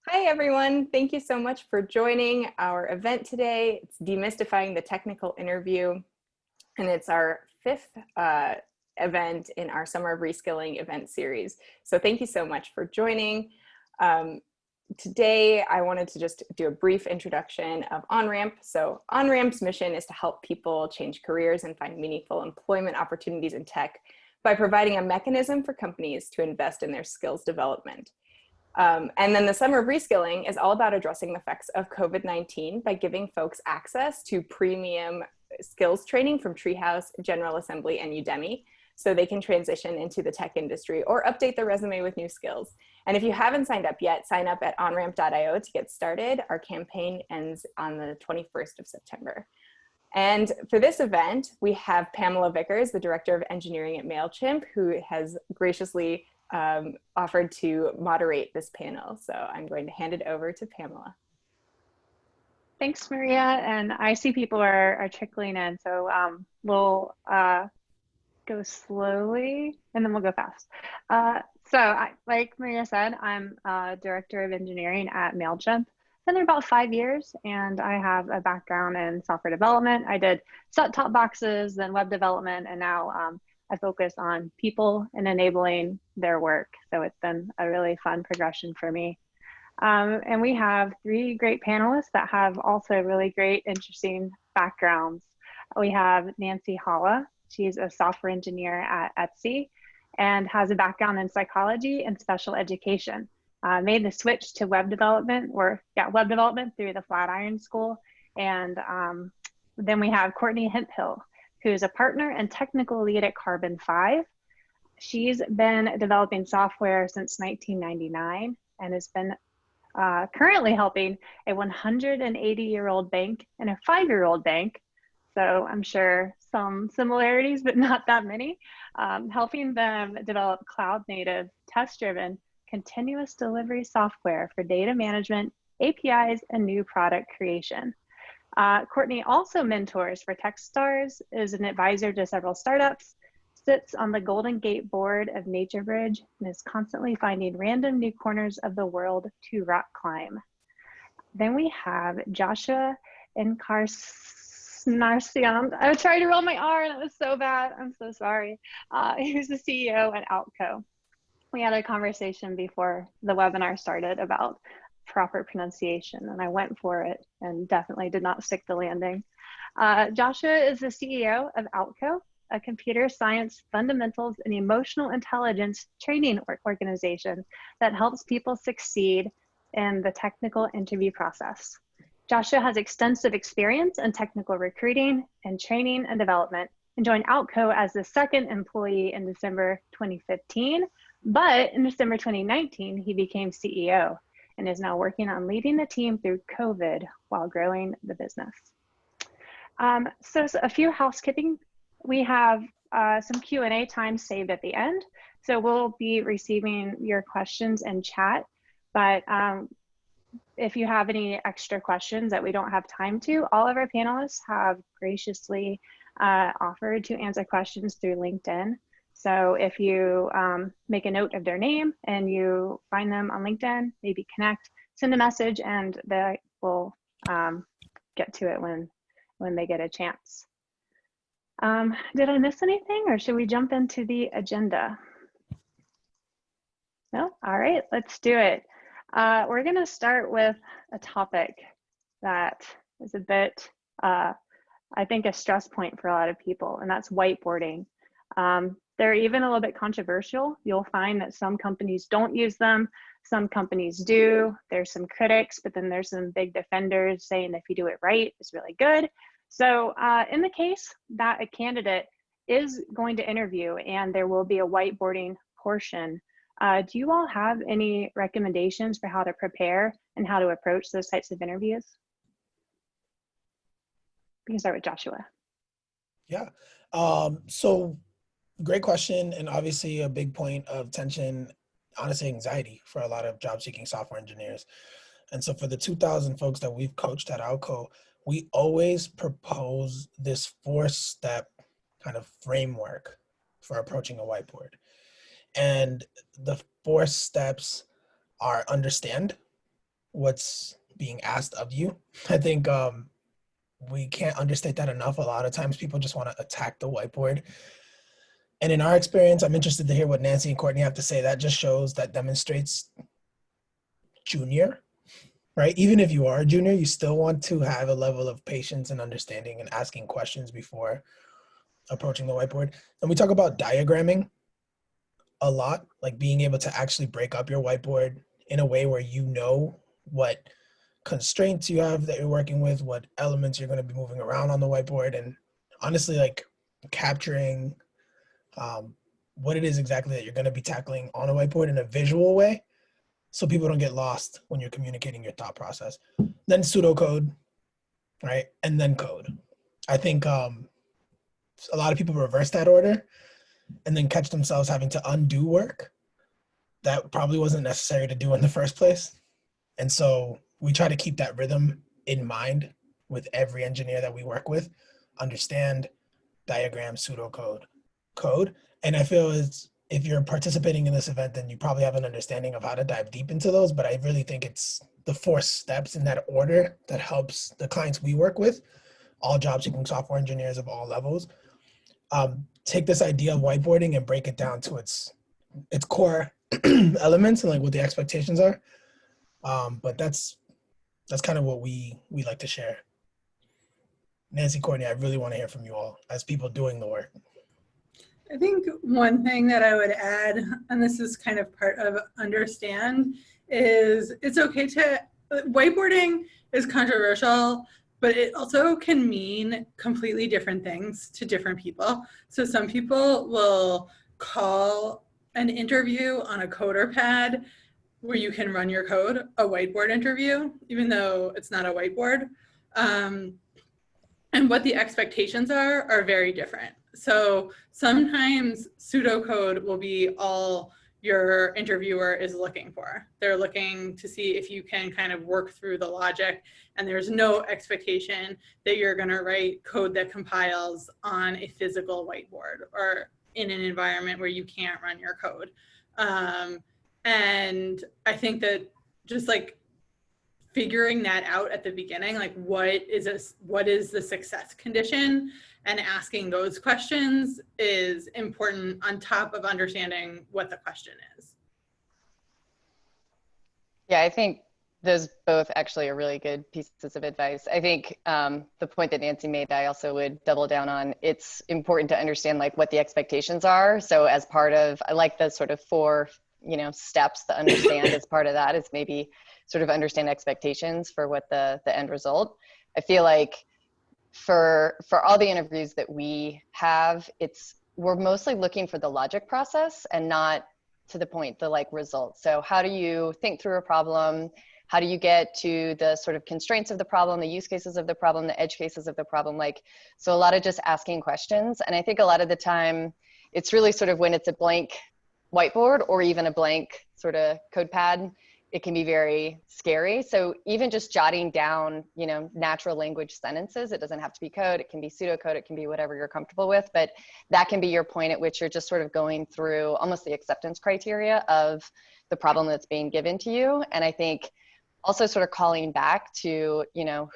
Hi, everyone. Thank you so much for joining our event today. It's Demystifying the Technical Interview, and it's our fifth event in our Summer of Reskilling event series. So thank you so much for joining. Today, I wanted to just do a brief introduction of Onramp. So Onramp's mission is to help people change careers and find meaningful employment opportunities in tech by providing a mechanism for companies to invest in their skills development. And then the Summer of Reskilling is all about addressing the effects of COVID-19 by giving folks access to premium skills training from Treehouse, General Assembly, and Udemy, so they can transition into the tech industry or update their resume with new skills. And if you haven't signed up yet, sign up at onramp.io to get started. Our campaign ends on the 21st of September. And for this event, we have Pamela Vickers, the Director of Engineering at Mailchimp, who has graciously offered to moderate this panel. So I'm going to hand it over to Pamela. Thanks, Maria. And I see people are trickling in, so we'll go slowly and then we'll go fast. Like Maria said, I'm Director of Engineering at Mailchimp. Been there about 5 years, and I have a background in software development. I did set-top boxes, then web development, and now I focus on people and enabling their work. So it's been a really fun progression for me. And we have 3 great panelists that have also really great, interesting backgrounds. We have Nancy Hawa. She's a software engineer at Etsy and has a background in psychology and special education. Made the switch to web development through the Flatiron School. And then we have Courtney Hemphill, who's a partner and technical lead at Carbon 5. She's been developing software since 1999 and has been currently helping a 180-year-old bank and a 5-year-old bank. So I'm sure some similarities, but not that many, helping them develop cloud-native, test-driven, continuous delivery software for data management, APIs, and new product creation. Courtney also mentors for Techstars, is an advisor to several startups, sits on the Golden Gate board of NatureBridge, and is constantly finding random new corners of the world to rock climb. Then we have Joshua Encanacion. I was trying to roll my R and it was so bad. I'm so sorry. He's the CEO at Outco. We had a conversation before the webinar started about proper pronunciation, and I went for it and definitely did not stick the landing. Joshua is the CEO of Outco, a computer science fundamentals and emotional intelligence training organization that helps people succeed in the technical interview process. Joshua has extensive experience in technical recruiting and training and development, and joined Outco as the 2nd employee in December 2015. But in December 2019, he became CEO and is now working on leading the team through COVID while growing the business. So a few housekeeping. We have some Q&A time saved at the end. So we'll be receiving your questions in chat. But if you have any extra questions that we don't have time to, all of our panelists have graciously offered to answer questions through LinkedIn. So if you make a note of their name and you find them on LinkedIn, maybe connect, send a message, and they will get to it when they get a chance. Did I miss anything, or should we jump into the agenda? No? All right, let's do it. We're going to start with a topic that is a bit, I think, a stress point for a lot of people, and that's whiteboarding. They're even a little bit controversial. You'll find that some companies don't use them, some companies do. There's some critics, but then there's some big defenders saying if you do it right, it's really good. So in the case that a candidate is going to interview and there will be a whiteboarding portion, do you all have any recommendations for how to prepare and how to approach those types of interviews? We can start with Joshua. Yeah, so great question, and obviously a big point of tension, honestly anxiety for a lot of job-seeking software engineers. And so for the 2,000 folks that we've coached at Outco, we always propose this 4-step kind of framework for approaching a whiteboard. And the 4 steps are understand, what's being asked of you. I think we can't understate that enough. A lot of times people just want to attack the whiteboard. And in our experience, I'm interested to hear what Nancy and Courtney have to say. That just shows, that demonstrates junior, right? Even if you are a junior, you still want to have a level of patience and understanding and asking questions before approaching the whiteboard. And we talk about diagramming a lot, like being able to actually break up your whiteboard in a way where you know what constraints you have that you're working with, what elements you're going to be moving around on the whiteboard, and honestly, like capturing what it is exactly that you're going to be tackling on a whiteboard in a visual way, so people don't get lost when you're communicating your thought process. Then pseudocode, right? And then code. I think a lot of people reverse that order and then catch themselves having to undo work that probably wasn't necessary to do in the first place. And so we try to keep that rhythm in mind with every engineer that we work with, understand diagram, pseudocode, code. And I feel if you're participating in this event, then you probably have an understanding of how to dive deep into those. But I really think it's the 4 steps in that order that helps the clients we work with, all job seeking software engineers of all levels, take this idea of whiteboarding and break it down to its core elements and like what the expectations are. But that's kind of what we like to share. Nancy, Courtney, I really want to hear from you all as people doing the work. I think one thing that I would add, and this is kind of part of understand, is it's okay to, whiteboarding is controversial, but it also can mean completely different things to different people. So some people will call an interview on a coder pad where you can run your code a whiteboard interview, even though it's not a whiteboard. And what the expectations are very different. So sometimes pseudocode will be all your interviewer is looking for. They're looking to see if you can kind of work through the logic, and there's no expectation that you're going to write code that compiles on a physical whiteboard or in an environment where you can't run your code. And I think that just like figuring that out at the beginning, like what is the success condition, and asking those questions is important on top of understanding what the question is. Yeah, I think those both actually are really good pieces of advice. I think the point that Nancy made, I also would double down on. It's important to understand like what the expectations are. So as part of, I like the sort of 4, steps to understand as part of that is maybe sort of understand expectations for what the end result. I feel like for all the interviews that we have, we're mostly looking for the logic process and not to the point, the like result. So how do you think through a problem? How do you get to the sort of constraints of the problem, the use cases of the problem, the edge cases of the problem? So a lot of just asking questions. And I think a lot of the time it's really sort of when it's a blank whiteboard or even a blank sort of code pad, it can be very scary. So even just jotting down, natural language sentences, it doesn't have to be code, it can be pseudocode, it can be whatever you're comfortable with, but that can be your point at which you're just sort of going through almost the acceptance criteria of the problem that's being given to you. And I think also sort of calling back to,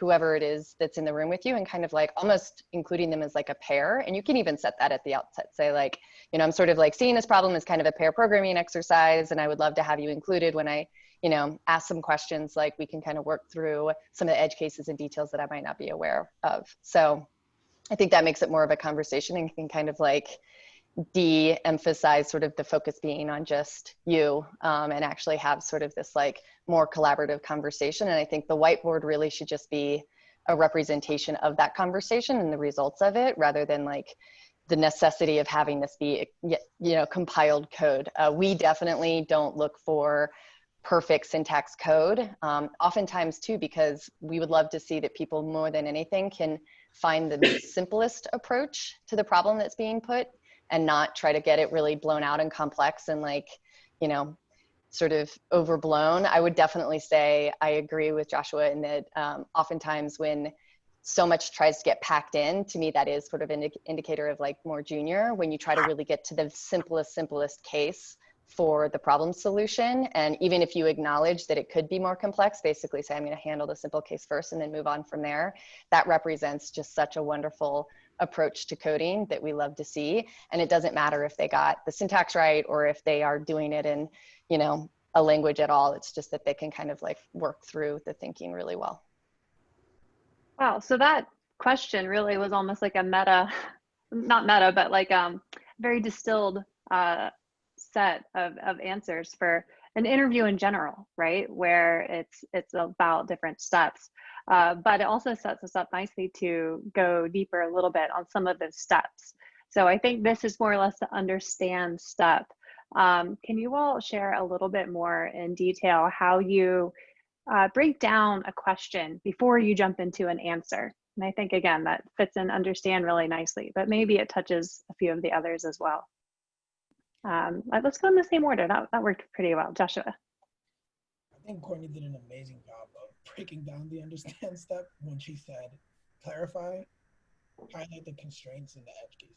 whoever it is that's in the room with you and kind of like almost including them as like a pair. And you can even set that at the outset, say like, I'm sort of like seeing this problem as kind of a pair programming exercise, and I would love to have you included when I ask some questions, like we can kind of work through some of the edge cases and details that I might not be aware of. So I think that makes it more of a conversation and can kind of like de-emphasize sort of the focus being on just you, and actually have sort of this like more collaborative conversation. And I think the whiteboard really should just be a representation of that conversation and the results of it, rather than like the necessity of having this be, compiled code. We definitely don't look for perfect syntax code, oftentimes too, because we would love to see that people more than anything can find the simplest approach to the problem that's being put and not try to get it really blown out and complex and like, sort of overblown. I would definitely say I agree with Joshua in that oftentimes when so much tries to get packed in, to me that is sort of an indicator of like more junior, when you try to really get to the simplest case for the problem solution. And even if you acknowledge that it could be more complex, basically say, I'm going to handle the simple case first and then move on from there. That represents just such a wonderful approach to coding that we love to see. And it doesn't matter if they got the syntax right or if they are doing it in, you know, a language at all. It's just that they can kind of like work through the thinking really well. Wow, so that question really was almost like a meta, not meta, but like very distilled set of answers for an interview in general, right? Where it's about different steps, but it also sets us up nicely to go deeper a little bit on some of those steps. So I think this is more or less the understand step. Can you all share a little bit more in detail how you break down a question before you jump into an answer? And I think, again, that fits in understand really nicely, but maybe it touches a few of the others as well. Let's go in the same order. That worked pretty well. Joshua. I think Courtney did an amazing job of breaking down the understand step when she said, clarify, highlight the constraints and the edge cases.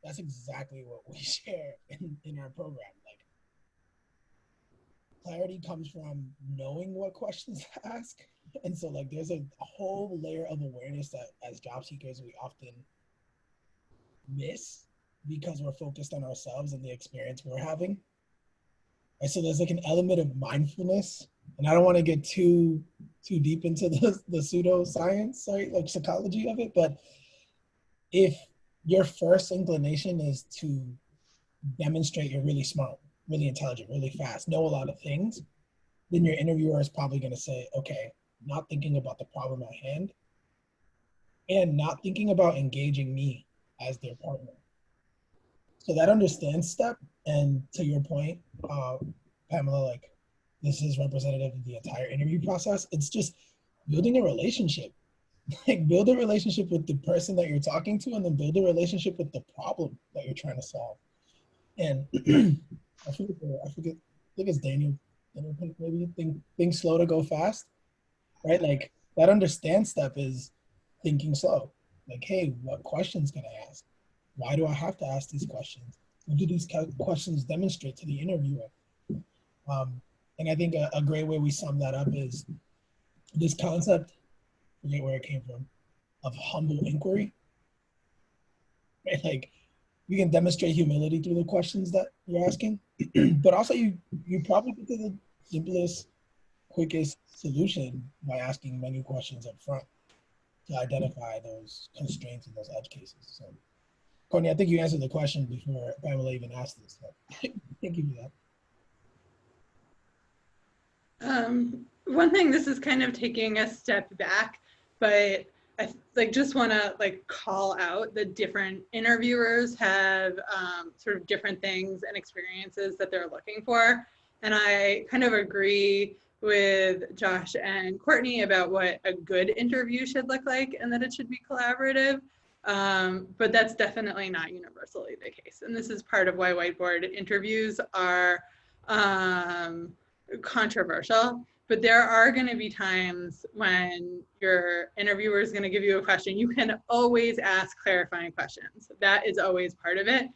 That's exactly what we share in our program. Like, clarity comes from knowing what questions to ask. And so like there's a whole layer of awareness that as job seekers we often miss because we're focused on ourselves and the experience we're having. And so there's like an element of mindfulness, and I don't want to get too deep into the pseudoscience, right, like psychology of it, but if your first inclination is to demonstrate you're really smart, really intelligent, really fast, know a lot of things, then your interviewer is probably going to say, okay, not thinking about the problem at hand and not thinking about engaging me as their partner. So that understand step, and to your point, Pamela, like this is representative of the entire interview process. It's just building a relationship. Like build a relationship with the person that you're talking to, and then build a relationship with the problem that you're trying to solve. And I forget, I think it's Daniel maybe think slow to go fast, right? Like that understand step is thinking slow. Like, hey, what questions can I ask? Why do I have to ask these questions? What do these questions demonstrate to the interviewer? And I think a great way we sum that up is this concept, forget where it came from, of humble inquiry. Right? Like you can demonstrate humility through the questions that you're asking, but also you probably get to the simplest, quickest solution by asking many questions up front to identify those constraints and those edge cases. So, Courtney, I think you answered the question before Pamela even asked this. So thank you for that. One thing, this is kind of taking a step back, but I just want to like call out that different interviewers have sort of different things and experiences that they're looking for. And I kind of agree with Josh and Courtney about what a good interview should look like and that it should be collaborative. But that's definitely not universally the case. And this is part of why whiteboard interviews are controversial. But there are going to be times when your interviewer is going to give you a question. You can always ask clarifying questions. That is always part of it.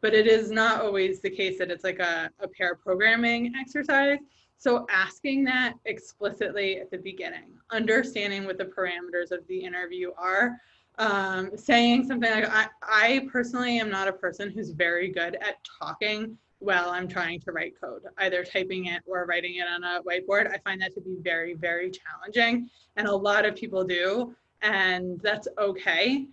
But it is not always the case that it's like a pair programming exercise. So asking that explicitly at the beginning, understanding what the parameters of the interview are, saying something like, I personally am not a person who's very good at talking while I'm trying to write code, either typing it or writing it on a whiteboard. I find that to be very, very challenging. And a lot of people do, and that's okay.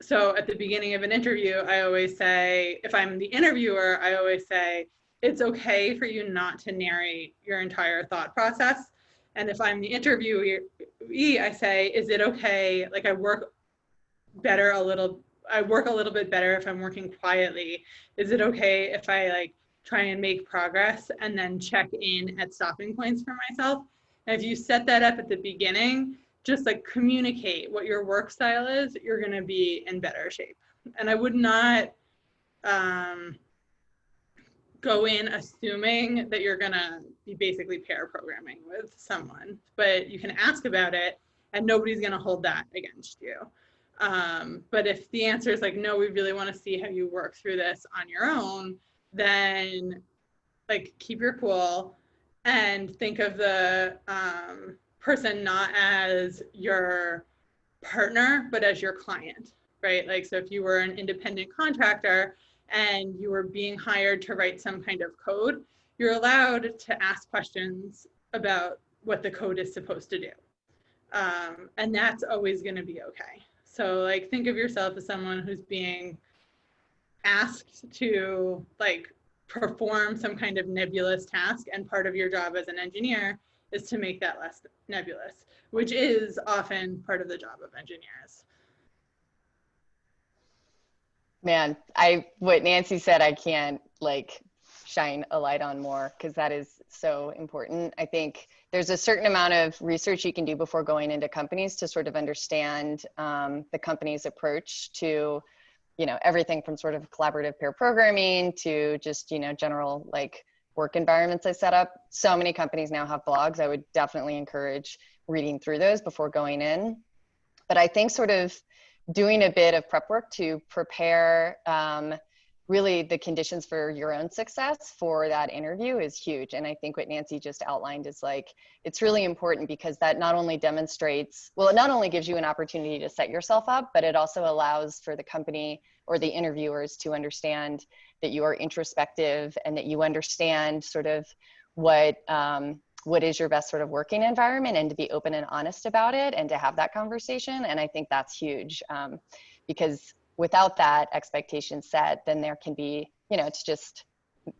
So at the beginning of an interview, I always say, if I'm the interviewer, I always say, it's okay for you not to narrate your entire thought process. And if I'm the interviewee, I say, is it okay? Like I work a little bit better if I'm working quietly. Is it okay if I like try and make progress and then check in at stopping points for myself? And if you set that up at the beginning, just like communicate what your work style is, you're gonna be in better shape. And I would not go in assuming that you're gonna be basically pair programming with someone, but you can ask about it and nobody's gonna hold that against you. But if the answer is like, no, we really want to see how you work through this on your own, then like keep your cool and think of the person not as your partner, but as your client, right? Like, so if you were an independent contractor and you were being hired to write some kind of code, you're allowed to ask questions about what the code is supposed to do. And that's always going to be okay. So like, think of yourself as someone who's being asked to like perform some kind of nebulous task, and part of your job as an engineer is to make that less nebulous, which is often part of the job of engineers. Man, what Nancy said, I can't like shine a light on more, because that is so important. I think there's a certain amount of research you can do before going into companies to sort of understand the company's approach to, you know, everything from sort of collaborative pair programming to just, you know, general like work environments they set up. So many companies now have blogs. I would definitely encourage reading through those before going in. But I think sort of doing a bit of prep work to prepare really the conditions for your own success for that interview is huge. And I think what Nancy just outlined is like, it's really important, because that not only demonstrates, well, it not only gives you an opportunity to set yourself up, but it also allows for the company or the interviewers to understand that you are introspective and that you understand sort of what is your best sort of working environment, and to be open and honest about it and to have that conversation. And I think that's huge, because without that expectation set, then there can be, you know,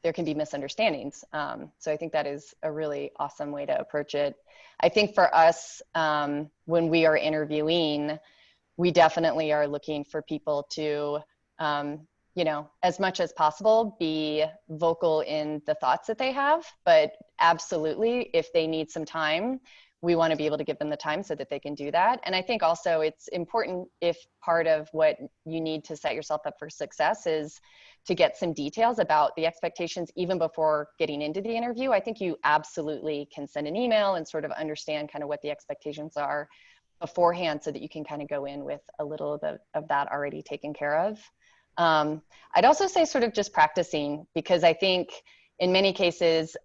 there can be misunderstandings. So I think that is a really awesome way to approach it. I think for us, when we are interviewing, we definitely are looking for people to, you know, as much as possible, be vocal in the thoughts that they have, but absolutely, if they need some time, we want to be able to give them the time so that they can do that. And I think also it's important, if part of what you need to set yourself up for success is to get some details about the expectations even before getting into the interview. I think you absolutely can send an email and sort of understand kind of what the expectations are beforehand, so that you can kind of go in with a little bit of that already taken care of. I'd also say sort of just practicing, because I think in many cases,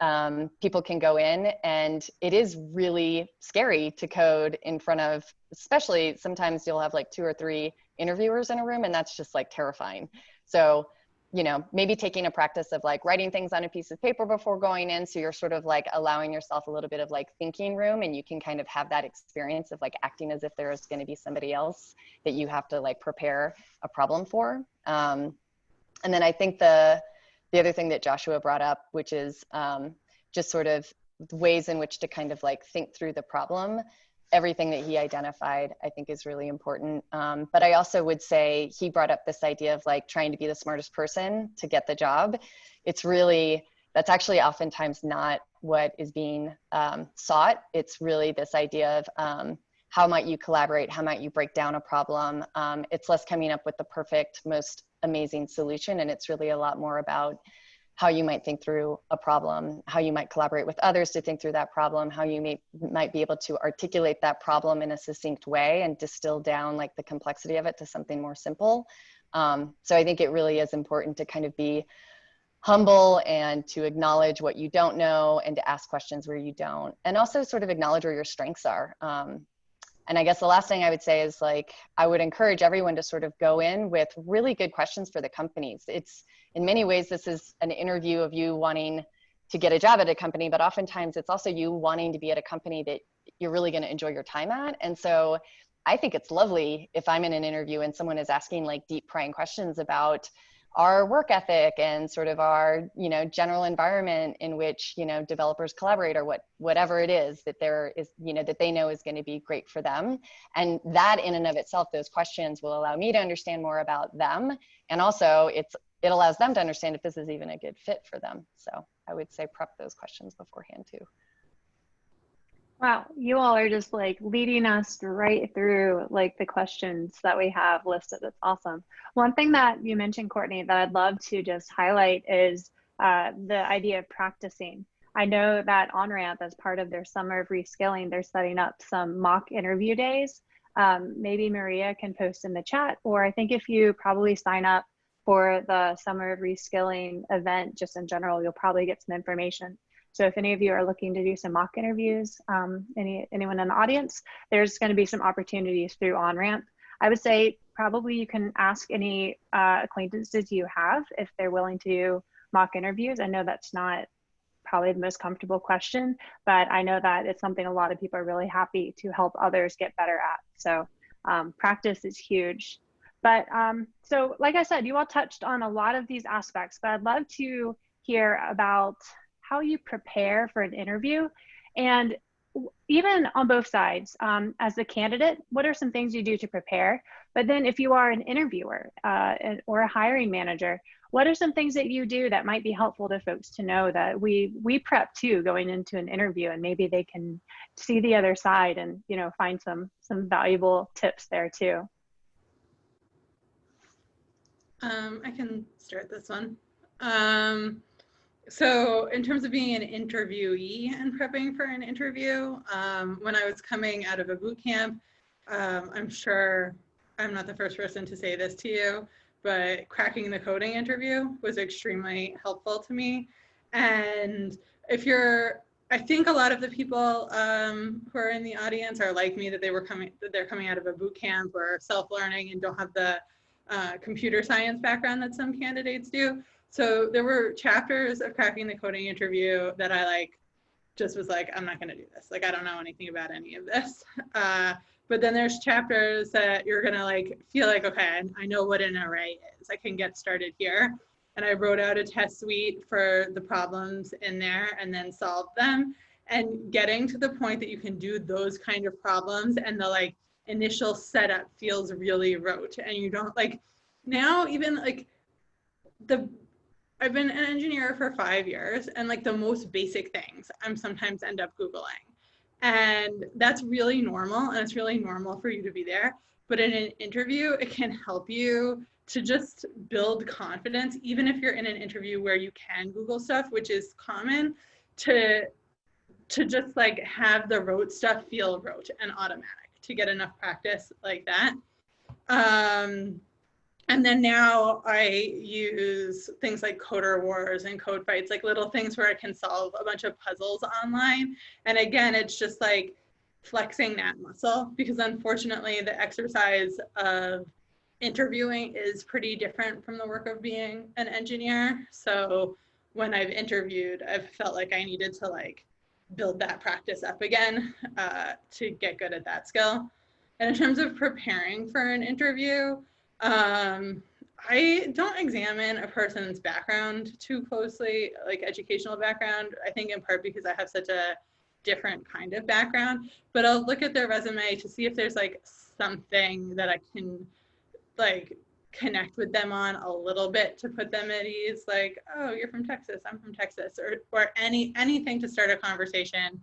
people can go in and it is really scary to code in front of, especially sometimes you'll have like 2 or 3 interviewers in a room, and that's just like terrifying. So, you know, maybe taking a practice of like writing things on a piece of paper before going in, so you're sort of like allowing yourself a little bit of like thinking room, and you can kind of have that experience of like acting as if there is going to be somebody else that you have to like prepare a problem for. And then I think the other thing that Joshua brought up, which is just sort of ways in which to kind of like think through the problem. Everything that he identified, I think, is really important. But I also would say he brought up this idea of like trying to be the smartest person to get the job. It's really, that's actually oftentimes not what is being sought. It's really this idea of how might you collaborate? How might you break down a problem? It's less coming up with the perfect, most amazing solution. And it's really a lot more about how you might think through a problem, how you might collaborate with others to think through that problem, how you might be able to articulate that problem in a succinct way and distill down like the complexity of it to something more simple. So I think it really is important to kind of be humble and to acknowledge what you don't know and to ask questions where you don't, and also sort of acknowledge where your strengths are. And I guess the last thing I would say is like, I would encourage everyone to sort of go in with really good questions for the companies. It's, in many ways, this is an interview of you wanting to get a job at a company, but oftentimes it's also you wanting to be at a company that you're really going to enjoy your time at. And so I think it's lovely if I'm in an interview and someone is asking like deep prying questions about our work ethic and sort of our, you know, general environment in which, you know, developers collaborate, or whatever it is that there is, you know, that they know is going to be great for them. And that in and of itself, those questions will allow me to understand more about them. And also it allows them to understand if this is even a good fit for them. So I would say prep those questions beforehand too. Wow, you all are just like leading us right through like the questions that we have listed. That's awesome. One thing that you mentioned, Courtney, that I'd love to just highlight is the idea of practicing. I know that Onramp, as part of their summer of reskilling, they're setting up some mock interview days maybe Maria can post in the chat, or I think if you probably sign up for the Summer of Reskilling event, just in general, you'll probably get some information. So if any of you are looking to do some mock interviews, anyone in the audience, there's going to be some opportunities through Onramp. I would say probably you can ask any acquaintances you have if they're willing to do mock interviews. I know that's not probably the most comfortable question, but I know that it's something a lot of people are really happy to help others get better at. So practice is huge. But so like I said, you all touched on a lot of these aspects, but I'd love to hear about how you prepare for an interview, and even on both sides, as a candidate, what are some things you do to prepare? But then if you are an interviewer or a hiring manager, what are some things that you do that might be helpful to folks to know that we prep too going into an interview, and maybe they can see the other side and, you know, find some valuable tips there too? I can start this one. So in terms of being an interviewee and prepping for an interview, when I was coming out of a boot camp, I'm sure I'm not the first person to say this to you, but cracking the coding interview was extremely helpful to me. And if you're, I think a lot of the people who are in the audience are like me, that they're coming out of a boot camp or self-learning and don't have the computer science background that some candidates do. So there were chapters of cracking the coding interview that I just was like, I'm not going to do this. Like, I don't know anything about any of this. But then there's chapters that you're going to feel like, okay, I know what an array is. I can get started here. And I wrote out a test suite for the problems in there and then solved them. And getting to the point that you can do those kind of problems and the initial setup feels really rote. And you don't now even I've been an engineer for 5 years, and the most basic things I'm sometimes end up Googling. And that's really normal, and it's really normal for you to be there. But in an interview, it can help you to just build confidence, even if you're in an interview where you can Google stuff, which is common, to just have the rote stuff feel rote and automatic, to get enough practice like that. And then now I use things like Coder Wars and Code Fights, little things where I can solve a bunch of puzzles online. And again, it's just flexing that muscle, because unfortunately the exercise of interviewing is pretty different from the work of being an engineer. So when I've interviewed, I've felt like I needed to build that practice up again to get good at that skill. And in terms of preparing for an interview, I don't examine a person's background too closely, educational background, I think in part because I have such a different kind of background, but I'll look at their resume to see if there's something that I can connect with them on a little bit to put them at ease, oh, you're from Texas, I'm from Texas, or anything to start a conversation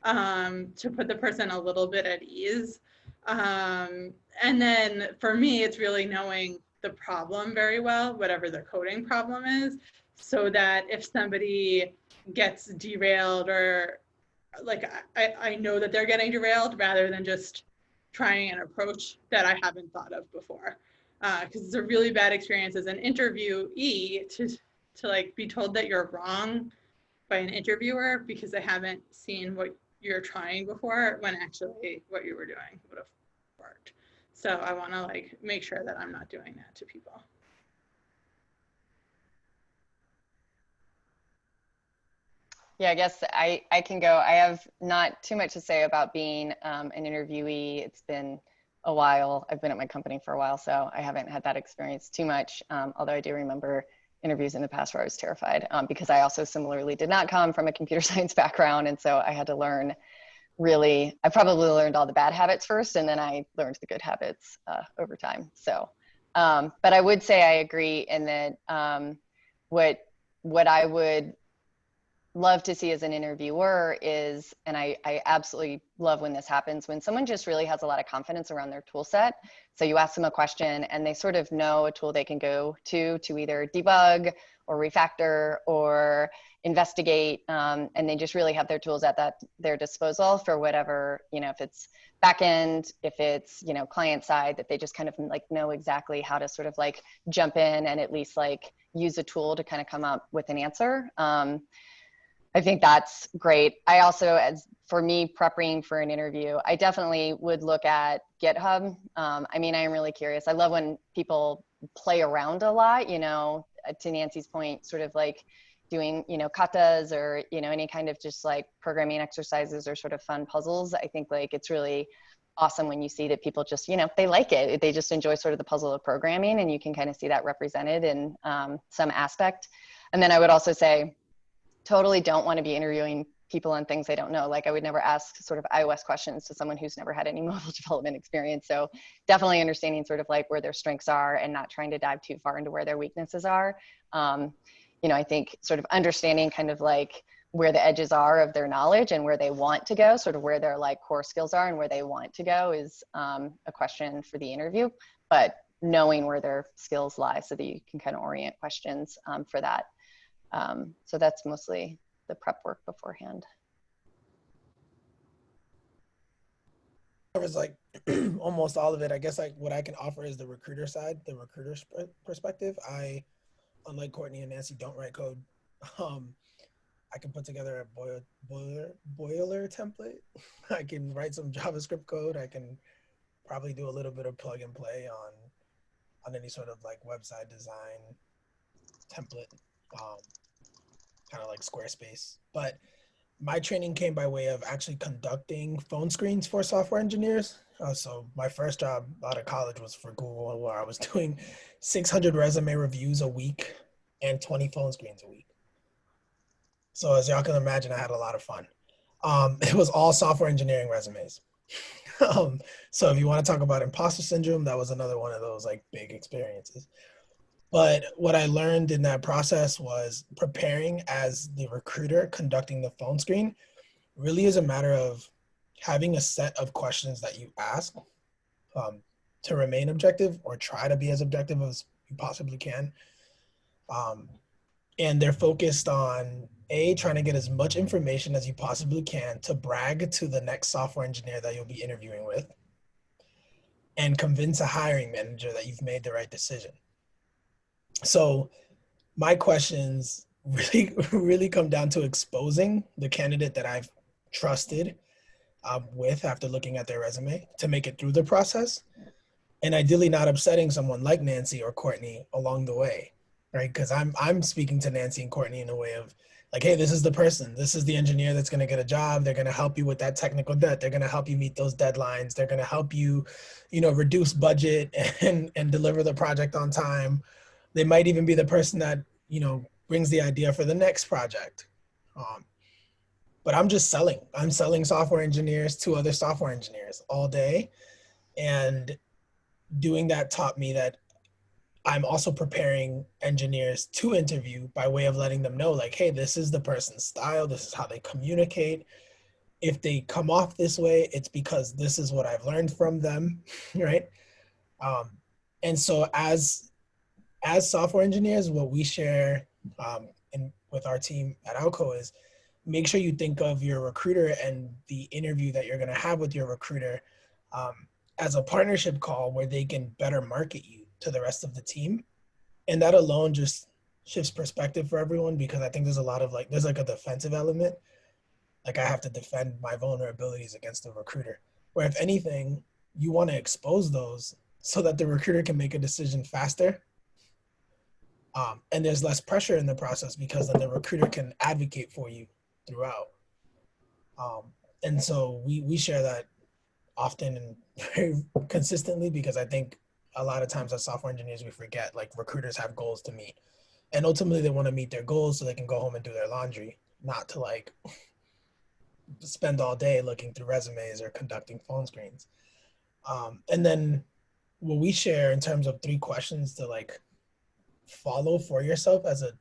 to put the person a little bit at ease. And then for me, it's really knowing the problem very well, whatever the coding problem is, so that if somebody gets derailed, or I know that they're getting derailed, rather than just trying an approach that I haven't thought of before. Because it's a really bad experience as an interviewee to be told that you're wrong by an interviewer because they haven't seen what you're trying before, when actually what you were doing would have worked. So I want to make sure that I'm not doing that to people. Yeah, I guess I can go. I have not too much to say about being an interviewee. It's been a while. I've been at my company for a while, so I haven't had that experience too much. Although I do remember interviews in the past where I was terrified, because I also similarly did not come from a computer science background. And so I had to learn I probably learned all the bad habits first, and then I learned the good habits over time. So, but I would say I agree in that what I would love to see as an interviewer is, and I absolutely love when this happens, when someone just really has a lot of confidence around their tool set. So you ask them a question and they sort of know a tool they can go to either debug or refactor or investigate, and they just really have their tools at their disposal for whatever, if it's backend, if it's, client side, that they just kind of like know exactly how to sort of like jump in and at least like use a tool to kind of come up with an answer. I think that's great. I also, as for me prepping for an interview, I definitely would look at GitHub. I mean, I am really curious. I love when people play around a lot, to Nancy's point, sort of like doing, katas or, any kind of just like programming exercises or sort of fun puzzles. I think like it's really awesome when you see that people just, they like it. They just enjoy sort of the puzzle of programming, and you can kind of see that represented in some aspect. And then I would also say, totally don't want to be interviewing people on things they don't know. Like I would never ask sort of iOS questions to someone who's never had any mobile development experience. So definitely understanding sort of like where their strengths are and not trying to dive too far into where their weaknesses are. I think sort of understanding kind of like where the edges are of their knowledge and where they want to go, sort of where their like core skills are and where they want to go is a question for the interview, but knowing where their skills lie so that you can kind of orient questions for that. So that's mostly the prep work beforehand. Covers like almost all of it. I guess like what I can offer is the recruiter side, the recruiter's perspective. I, unlike Courtney and Nancy, don't write code. I can put together a boiler template. I can write some JavaScript code. I can probably do a little bit of plug and play on any sort of like website design template. Kind of like Squarespace, but my training came by way of actually conducting phone screens for software engineers. So my first job out of college was for Google, where I was doing 600 resume reviews a week and 20 phone screens a week. So as y'all can imagine, I had a lot of fun. It was all software engineering resumes. So if you want to talk about imposter syndrome, that was another one of those like big experiences. But what I learned in that process was preparing as the recruiter conducting the phone screen really is a matter of having a set of questions that you ask to remain objective or try to be as objective as you possibly can. And they're focused on trying to get as much information as you possibly can to brag to the next software engineer that you'll be interviewing with and convince a hiring manager that you've made the right decision. So my questions really come down to exposing the candidate that I've trusted with after looking at their resume to make it through the process, and ideally not upsetting someone like Nancy or Courtney along the way, right? Because I'm speaking to Nancy and Courtney in a way of like, hey, this is the person, this is the engineer that's going to get a job. They're going to help you with that technical debt. They're going to help you meet those deadlines. They're going to help you, reduce budget and deliver the project on time. They might even be the person that, brings the idea for the next project. But I'm just selling. I'm selling software engineers to other software engineers all day. And doing that taught me that I'm also preparing engineers to interview by way of letting them know like, hey, this is the person's style. This is how they communicate. If they come off this way, it's because this is what I've learned from them, right? And so as software engineers, what we share with our team at Outco is make sure you think of your recruiter and the interview that you're going to have with your recruiter as a partnership call where they can better market you to the rest of the team. And that alone just shifts perspective for everyone, because I think there's a lot of there's a defensive element. Like I have to defend my vulnerabilities against the recruiter, where if anything, you want to expose those so that the recruiter can make a decision faster. And there's less pressure in the process because then the recruiter can advocate for you throughout. And so we share that often and very consistently, because I think a lot of times as software engineers, we forget recruiters have goals to meet. And ultimately they want to meet their goals so they can go home and do their laundry, not to spend all day looking through resumes or conducting phone screens. And then what we share in terms of 3 questions to follow for yourself as a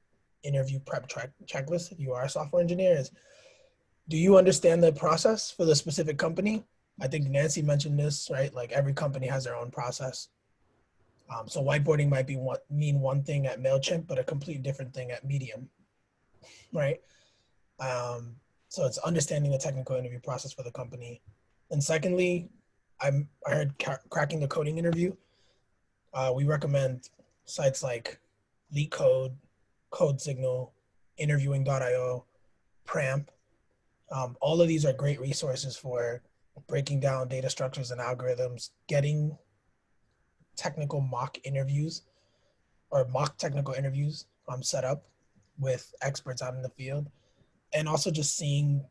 interview prep checklist, if you are a software engineer, is do you understand the process for the specific company? I think Nancy mentioned this, right? Like every company has their own process. So whiteboarding might mean one thing at Mailchimp, but a completely different thing at Medium, right? So it's understanding the technical interview process for the company. And secondly, I heard cracking the coding interview. We recommend sites like LeetCode, CodeSignal, Interviewing.io, Pramp. All of these are great resources for breaking down data structures and algorithms, getting technical mock interviews or mock technical interviews set up with experts out in the field, and also just seeing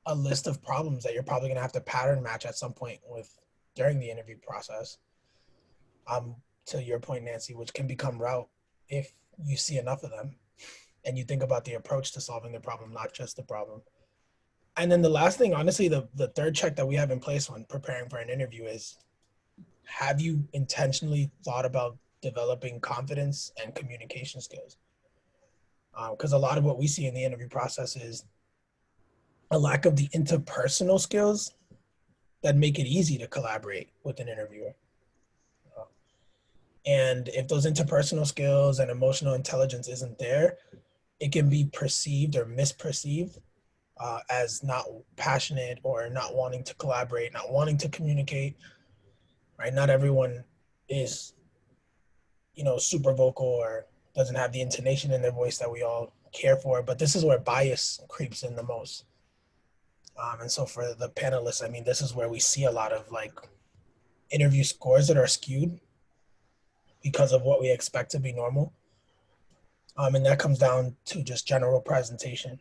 a list of problems that you're probably going to have to pattern match at some point with during the interview process. To your point, Nancy, which can become route if you see enough of them and you think about the approach to solving the problem, not just the problem. And then the last thing, honestly, the third check that we have in place when preparing for an interview is, have you intentionally thought about developing confidence and communication skills? Because a lot of what we see in the interview process is a lack of the interpersonal skills that make it easy to collaborate with an interviewer. And if those interpersonal skills and emotional intelligence isn't there, it can be perceived or misperceived as not passionate or not wanting to collaborate, not wanting to communicate, right? Not everyone is, super vocal or doesn't have the intonation in their voice that we all care for, but this is where bias creeps in the most. And so for the panelists, I mean, this is where we see a lot of like interview scores that are skewed because of what we expect to be normal. And that comes down to just general presentation.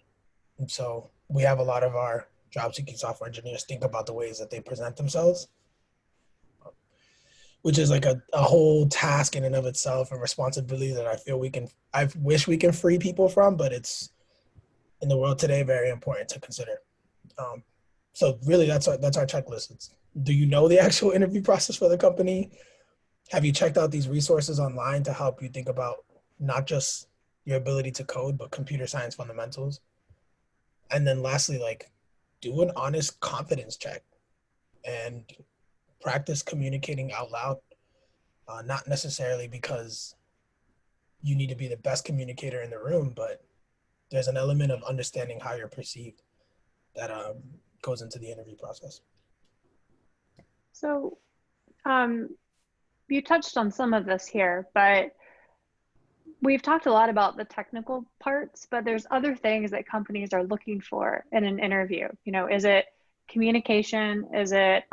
And so we have a lot of our job-seeking software engineers think about the ways that they present themselves, which is like a whole task in and of itself, a responsibility that I wish we can free people from, but it's in the world today very important to consider. So really that's our checklist. Do you know the actual interview process for the company? Have you checked out these resources online to help you think about not just your ability to code, but computer science fundamentals? And then lastly, like, do an honest confidence check and practice communicating out loud, not necessarily because you need to be the best communicator in the room, but there's an element of understanding how you're perceived that goes into the interview process. So you touched on some of this here, but we've talked a lot about the technical parts, but there's other things that companies are looking for in an interview. Is it communication? Is it,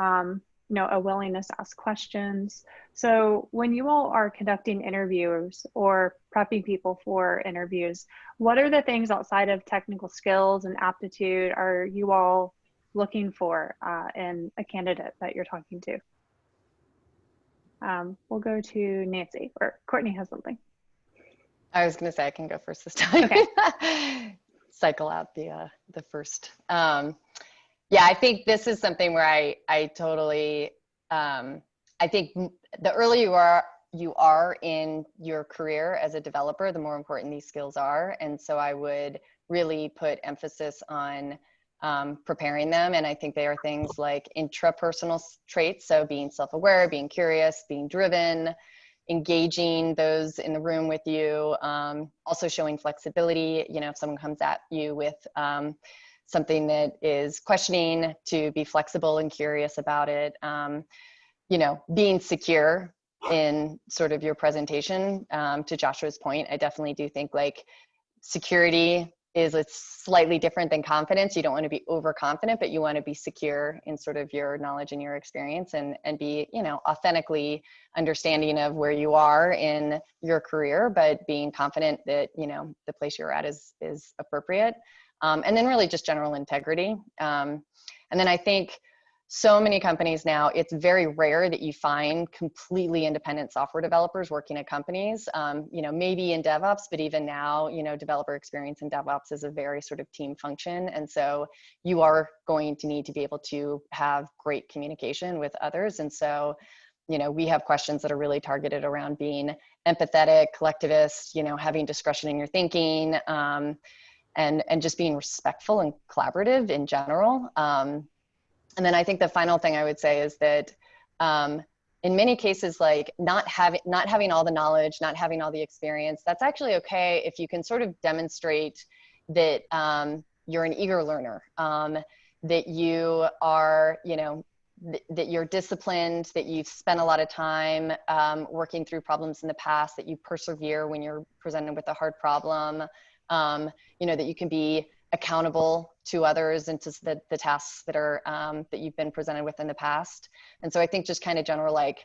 a willingness to ask questions? So when you all are conducting interviews or prepping people for interviews, what are the things outside of technical skills and aptitude are you all looking for in a candidate that you're talking to? We'll go to Nancy, or Courtney has something. I was going to say I can go first this time. Okay. Cycle out the first. Yeah, I think this is something where I totally, I think the earlier you are in your career as a developer, the more important these skills are. And so I would really put emphasis on preparing them. And I think they are things like intrapersonal traits. So being self-aware, being curious, being driven, engaging those in the room with you, also showing flexibility. If someone comes at you with something that is questioning, to be flexible and curious about it. Being secure in sort of your presentation. To Joshua's point, I definitely do think like security is slightly different than confidence. You don't want to be overconfident, but you want to be secure in sort of your knowledge and your experience, and be, authentically understanding of where you are in your career, but being confident that, the place you're at is appropriate. And then really just general integrity. And then I think so many companies now, it's very rare that you find completely independent software developers working at companies, maybe in DevOps, but even now, developer experience in DevOps is a very sort of team function. And so you are going to need to be able to have great communication with others. And so you know, we have questions that are really targeted around being empathetic, collectivist, you know, having discretion in your thinking, and just being respectful and collaborative in general. And then I think the final thing I would say is that in many cases, like not having all the knowledge, not having all the experience, that's actually okay if you can sort of demonstrate that you're an eager learner, that you are, you know, that you're disciplined, that you've spent a lot of time working through problems in the past, that you persevere when you're presented with a hard problem, you know, that you can be accountable to others and to the tasks that are that you've been presented with in the past. And so I think just kind of general like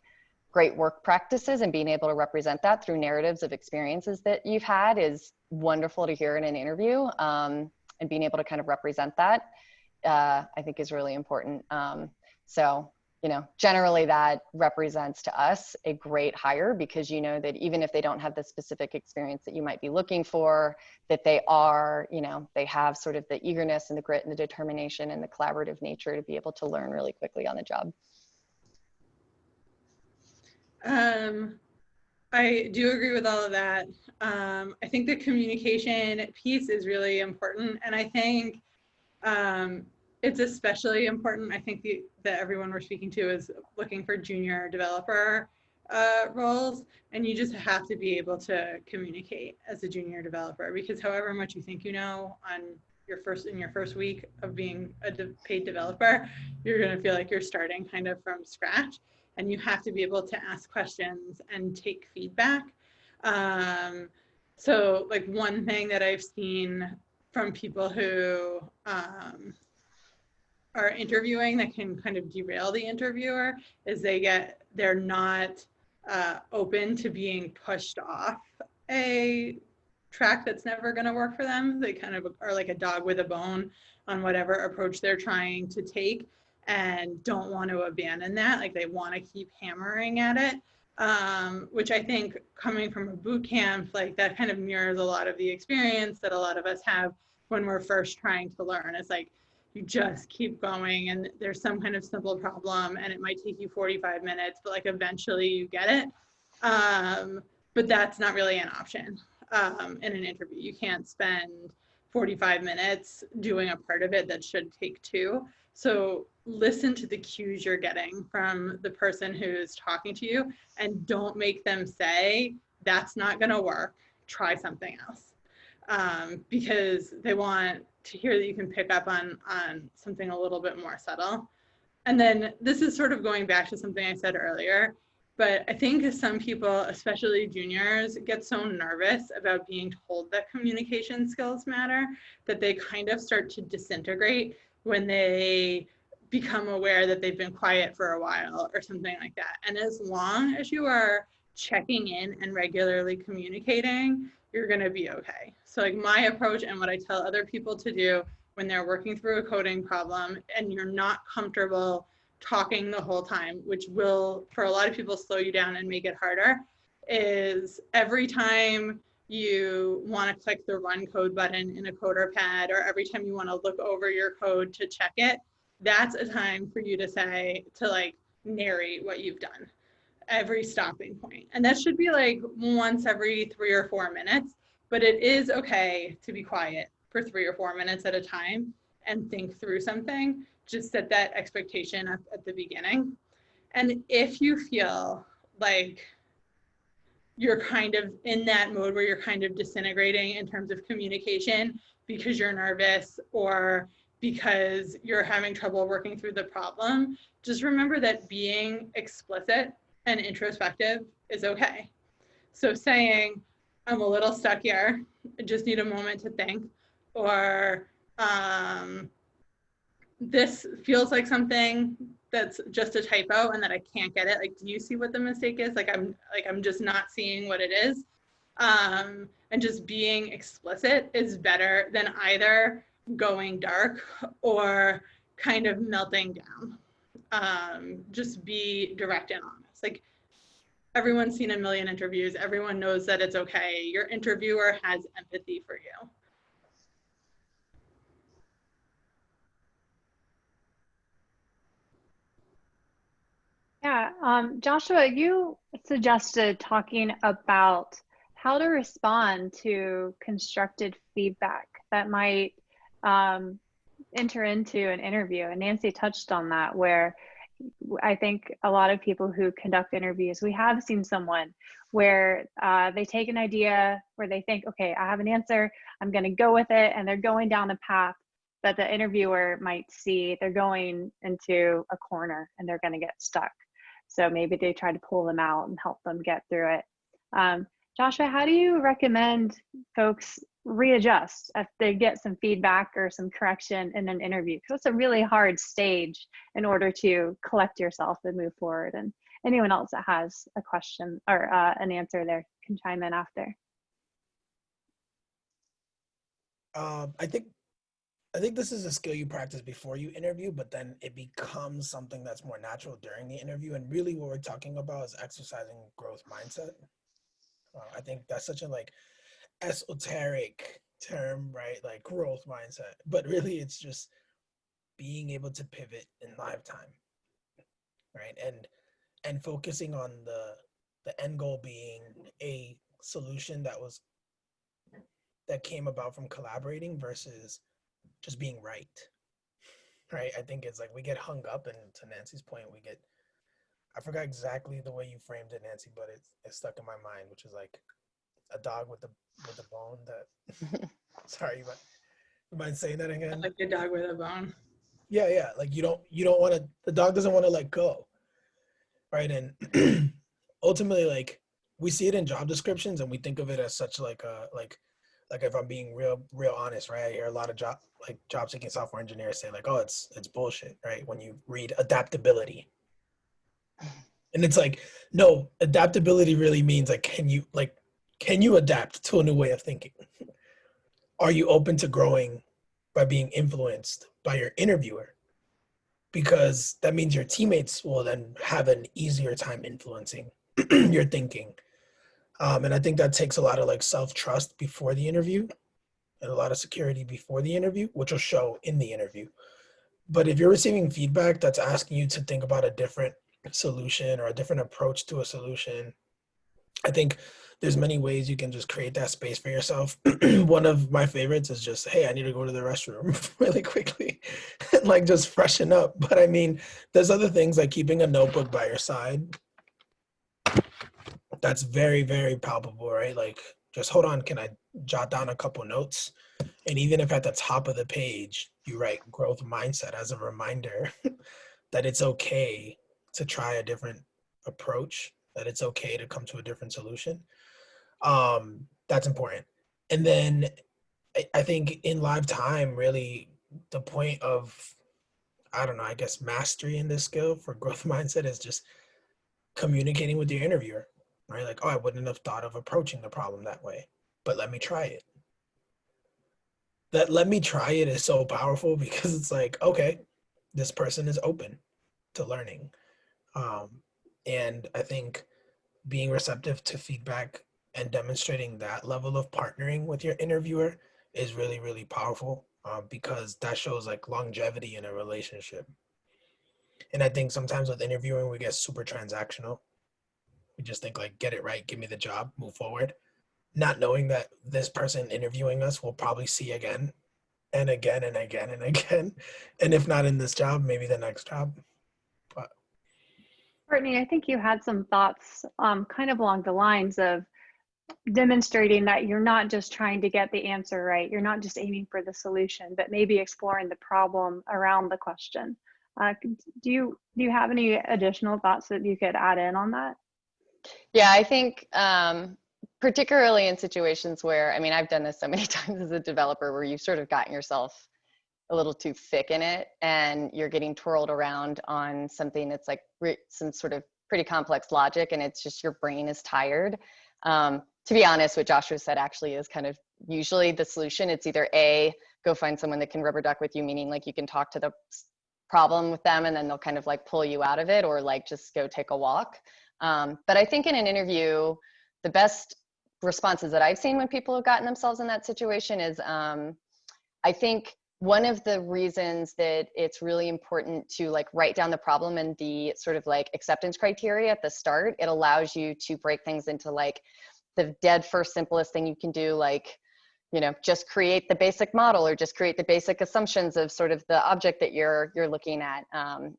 great work practices and being able to represent that through narratives of experiences that you've had is wonderful to hear in an interview, and being able to kind of represent that I think is really important. So, you know, generally that represents to us a great hire, because you know that even if they don't have the specific experience that you might be looking for, that they are, you know, they have sort of the eagerness and the grit and the determination and the collaborative nature to be able to learn really quickly on the job. I do agree with all of that. I think the communication piece is really important, and I think it's especially important. I think that everyone we're speaking to is looking for junior developer roles, and you just have to be able to communicate as a junior developer, because however much you think you know on in your first week of being a paid developer, you're going to feel like you're starting kind of from scratch, and you have to be able to ask questions and take feedback. So like one thing that I've seen from people who are interviewing that can kind of derail the interviewer is they're not open to being pushed off a track that's never going to work for them. They kind of are like a dog with a bone on whatever approach they're trying to take, and don't want to abandon that. Like they want to keep hammering at it, which I think coming from a boot camp, like that kind of mirrors a lot of the experience that a lot of us have when we're first trying to learn. It's like you just keep going, and there's some kind of simple problem, and it might take you 45 minutes, but like eventually you get it. But that's not really an option in an interview. You can't spend 45 minutes doing a part of it that should take 2. So listen to the cues you're getting from the person who's talking to you, and don't make them say, that's not going to work, try something else. Because they want to hear that you can pick up on something a little bit more subtle. And then this is sort of going back to something I said earlier, but I think some people, especially juniors, get so nervous about being told that communication skills matter that they kind of start to disintegrate when they become aware that they've been quiet for a while or something like that. And as long as you are checking in and regularly communicating, you're going to be okay. So like my approach and what I tell other people to do when they're working through a coding problem and you're not comfortable talking the whole time, which will, for a lot of people, slow you down and make it harder, is every time you want to click the run code button in a coder pad, or every time you want to look over your code to check it, that's a time for you to say, to like narrate what you've done, every stopping point. And that should be like once every 3 or 4 minutes, but it is okay to be quiet for 3 or 4 minutes at a time and think through something. Just set that expectation up at the beginning. And if you feel like you're kind of in that mode where you're kind of disintegrating in terms of communication because you're nervous or because you're having trouble working through the problem, just remember that being explicit and introspective is okay. So saying, I'm a little stuck here, I just need a moment to think, or this feels like something that's just a typo and that I can't get it. Like, do you see what the mistake is? I'm just not seeing what it is. And just being explicit is better than either going dark or kind of melting down. Just be direct and honest. Like, everyone's seen a million interviews. Everyone knows that it's okay. Your interviewer has empathy for you. Yeah, Joshua, you suggested talking about how to respond to constructed feedback that might enter into an interview. And Nancy touched on that, where I think a lot of people who conduct interviews, we have seen someone where they take an idea where they think, okay, I have an answer, I'm going to go with it. And they're going down a path that the interviewer might see. They're going into a corner and they're going to get stuck. So maybe they try to pull them out and help them get through it. Joshua, how do you recommend folks readjust if they get some feedback or some correction in an interview? Because it's a really hard stage in order to collect yourself and move forward. And anyone else that has a question or an answer there can chime in after. I think this is a skill you practice before you interview, but then it becomes something that's more natural during the interview. And really what we're talking about is exercising growth mindset. I think that's such a like esoteric term, right? Like growth mindset, but really it's just being able to pivot in live time, right? And focusing on the end goal being a solution that came about from collaborating versus just being right. I think it's like we get hung up, and to Nancy's point, I forgot exactly the way you framed it, Nancy, but it's stuck in my mind, which is like a dog with a bone that sorry, but you mind saying that again? Like a dog with a bone. Yeah. Like you don't want to, the dog doesn't want to let go. Right. And ultimately, like we see it in job descriptions and we think of it as such like a like if I'm being real honest, right? I hear a lot of job seeking software engineers say like, oh, it's bullshit, right? When you read adaptability. And it's like, no, adaptability really means like, can you adapt to a new way of thinking? Are you open to growing by being influenced by your interviewer? Because that means your teammates will then have an easier time influencing your thinking. And I think that takes a lot of like self-trust before the interview and a lot of security before the interview, which will show in the interview. But if you're receiving feedback that's asking you to think about a different solution or a different approach to a solution, I think there's many ways you can just create that space for yourself. One of my favorites is just, hey, I need to go to the restroom really quickly and like just freshen up. But I mean, there's other things like keeping a notebook by your side. That's very, very palpable, right? Like just hold on, can I jot down a couple notes? And even if at the top of the page, you write growth mindset as a reminder that it's okay to try a different approach, that it's okay to come to a different solution. That's important. And then I think in live time, really the point of, I don't know, I guess mastery in this skill for growth mindset is just communicating with your interviewer, right? Like, oh, I wouldn't have thought of approaching the problem that way, but let me try it. That let me try it is so powerful because it's like, okay, this person is open to learning. And I think being receptive to feedback and demonstrating that level of partnering with your interviewer is really, really powerful because that shows like longevity in a relationship. And I think sometimes with interviewing, we get super transactional. We just think like, get it right, give me the job, move forward. Not knowing that this person interviewing us will probably see again and again and again and again. And if not in this job, maybe the next job. But Courtney, I think you had some thoughts kind of along the lines of demonstrating that you're not just trying to get the answer right. You're not just aiming for the solution, but maybe exploring the problem around the question. Do you have any additional thoughts that you could add in on that? Yeah, I think particularly in situations where, I mean, I've done this so many times as a developer where you've sort of gotten yourself a little too thick in it and you're getting twirled around on something that's like some sort of pretty complex logic and it's just your brain is tired. To be honest, what Joshua said actually is kind of usually the solution. It's either A, go find someone that can rubber duck with you, meaning like you can talk to the problem with them and then they'll kind of like pull you out of it, or like just go take a walk. But I think in an interview, the best responses that I've seen when people have gotten themselves in that situation is I think one of the reasons that it's really important to like write down the problem and the sort of like acceptance criteria at the start, it allows you to break things into like the dead first simplest thing you can do, like, you know, just create the basic model or just create the basic assumptions of sort of the object that you're looking at.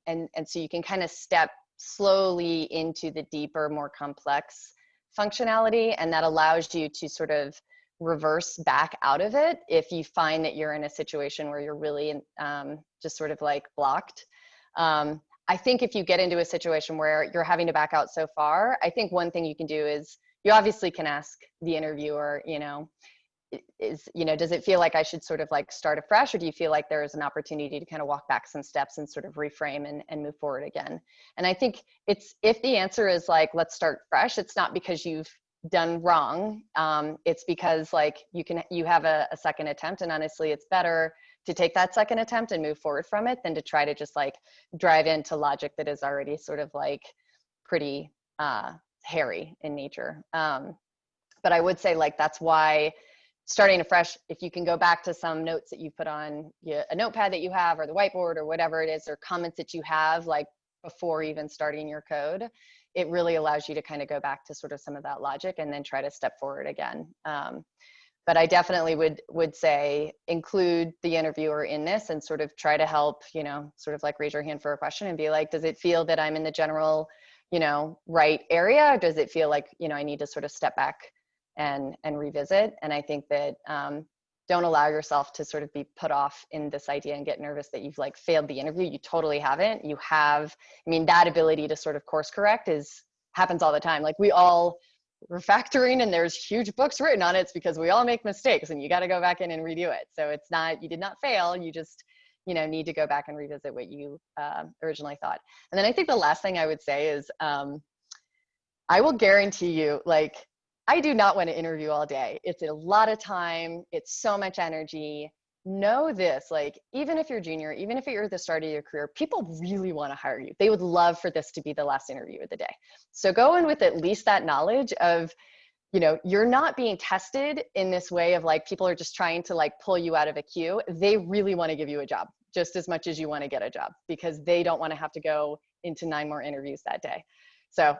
And so you can kind of step slowly into the deeper, more complex functionality, and that allows you to sort of reverse back out of it if you find that you're in a situation where you're really just sort of like blocked. I think if you get into a situation where you're having to back out so far, I think one thing you can do is you obviously can ask the interviewer, you know, does it feel like I should sort of like start afresh, or do you feel like there is an opportunity to kind of walk back some steps and sort of reframe and move forward again? And I think it's, if the answer is like, let's start fresh, it's not because you've done wrong. It's because like you have a second attempt, and honestly, it's better to take that second attempt and move forward from it than to try to just like drive into logic that is already sort of like pretty hairy in nature. But I would say like, that's why starting afresh, if you can go back to some notes that you put on a notepad that you have, or the whiteboard, or whatever it is, or comments that you have like before even starting your code, it really allows you to kind of go back to sort of some of that logic and then try to step forward again. But I definitely would say include the interviewer in this and sort of try to help, you know, sort of like raise your hand for a question and be like, does it feel that I'm in the general, you know, right area? Or does it feel like, you know, I need to sort of step back and revisit? And I think that don't allow yourself to sort of be put off in this idea and get nervous that you've like failed the interview. You totally haven't. You have, I mean, that ability to sort of course correct happens all the time. Like we're factoring, and there's huge books written on it. It's because we all make mistakes, and you got to go back in and redo it. So it's not, you did not fail. You just, you know, need to go back and revisit what you originally thought. And then I think the last thing I would say is I will guarantee you, like, I do not want to interview all day. It's a lot of time. It's so much energy. Know this, like, even if you're junior, even if you're at the start of your career, people really want to hire you. They would love for this to be the last interview of the day. So go in with at least that knowledge of, you know, you're not being tested in this way of like, people are just trying to like pull you out of a queue. They really want to give you a job just as much as you want to get a job, because they don't want to have to go into 9 more interviews that day. So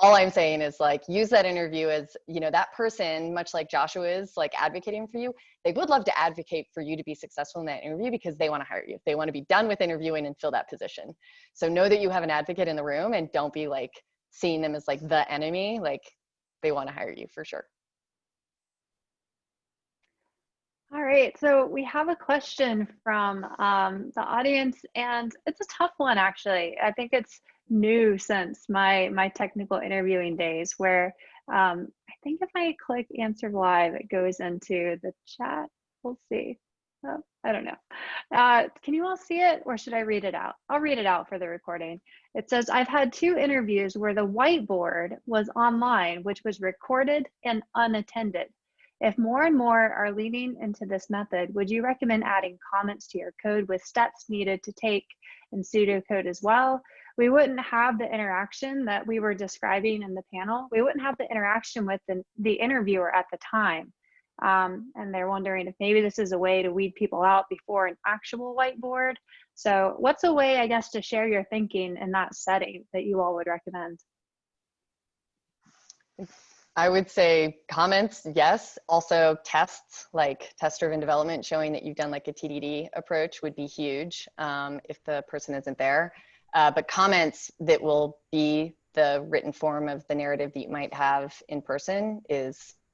all I'm saying is like, use that interview as, you know, that person, much like Joshua is like advocating for you, they would love to advocate for you to be successful in that interview because they want to hire you. They want to be done with interviewing and fill that position. So know that you have an advocate in the room, and don't be like seeing them as like the enemy. Like, they want to hire you for sure. All right, so we have a question from the audience, and it's a tough one actually. I think it's new since my technical interviewing days, where I think if I click answer live, it goes into the chat. We'll see. Oh, I don't know. Can you all see it, or should I read it out? I'll read it out for the recording. It says, I've had 2 interviews where the whiteboard was online, which was recorded and unattended. If more and more are leaning into this method, would you recommend adding comments to your code with steps needed to take in pseudocode as well? We wouldn't have the interaction that we were describing in the panel. We wouldn't have the interaction with the interviewer at the time. And they're wondering if maybe this is a way to weed people out before an actual whiteboard. So what's a way, I guess, to share your thinking in that setting that you all would recommend? I would say comments, yes. Also tests, like test-driven development, showing that you've done like a TDD approach would be huge if the person isn't there. But comments that will be the written form of the narrative that you might have in person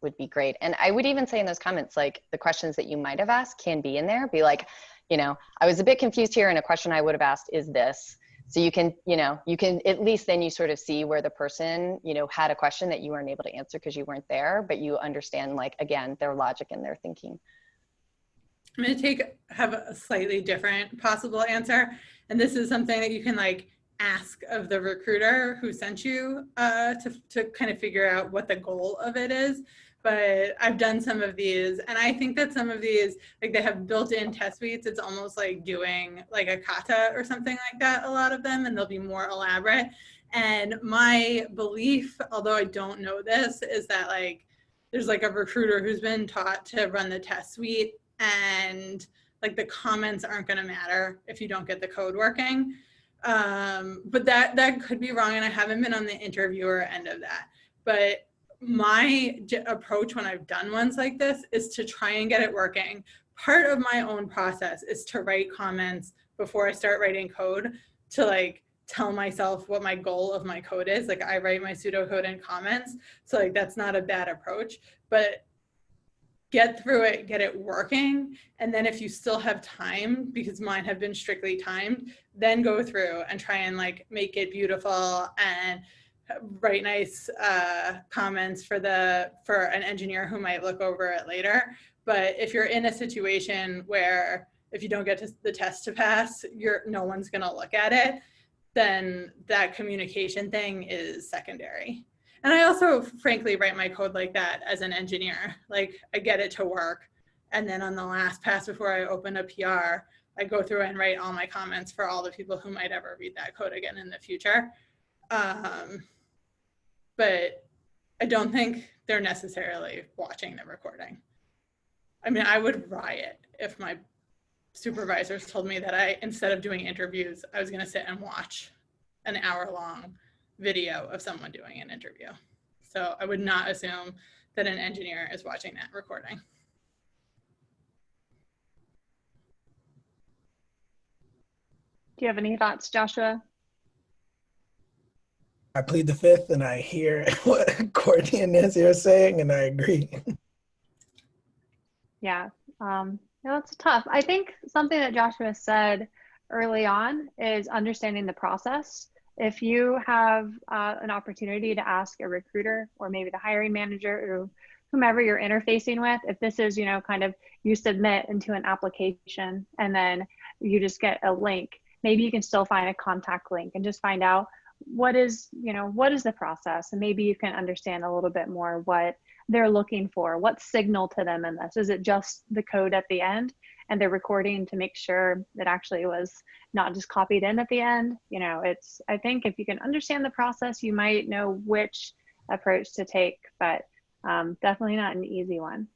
would be great. And I would even say in those comments, like the questions that you might have asked can be in there. Be like, you know, I was a bit confused here, and a question I would have asked is this. So you can, you know, you can at least then you sort of see where the person, you know, had a question that you weren't able to answer because you weren't there, but you understand, like, again, their logic and their thinking. I'm going to have a slightly different possible answer. And this is something that you can like ask of the recruiter who sent you to kind of figure out what the goal of it is. But I've done some of these, and I think that some of these, like, they have built-in test suites. It's almost like doing like a kata or something like that, a lot of them, and they'll be more elaborate. And my belief, although I don't know this, is that like there's like a recruiter who's been taught to run the test suite, and Like the comments aren't going to matter if you don't get the code working. But that could be wrong, and I haven't been on the interviewer end of that. But my approach when I've done ones like this is to try and get it working. Part of my own process is to write comments before I start writing code, to like tell myself what my goal of my code is. Like I write my pseudocode in comments. So like that's not a bad approach, but get through it, get it working. And then if you still have time, because mine have been strictly timed, then go through and try and like make it beautiful and write nice comments for an engineer who might look over it later. But if you're in a situation where if you don't get the test to pass, no one's gonna look at it, then that communication thing is secondary. And I also, frankly, write my code like that as an engineer. Like I get it to work. And then on the last pass before I open a PR, I go through and write all my comments for all the people who might ever read that code again in the future. But I don't think they're necessarily watching the recording. I mean, I would riot if my supervisors told me that instead of doing interviews, I was gonna sit and watch an hour-long video of someone doing an interview. So I would not assume that an engineer is watching that recording. Do you have any thoughts, Joshua? I plead the fifth, and I hear what Courtney and Nancy are saying, and I agree. Yeah, that's tough. I think something that Joshua said early on is understanding the process. If you have an opportunity to ask a recruiter or maybe the hiring manager or whomever you're interfacing with, if this is, kind of you submit into an application and then you just get a link, maybe you can still find a contact link and just find out what is the process, and maybe you can understand a little bit more what they're looking for, what signal to them in this. Is it just the code at the end and they're recording to make sure that actually was not just copied in at the end? I think if you can understand the process, you might know which approach to take, but definitely not an easy one.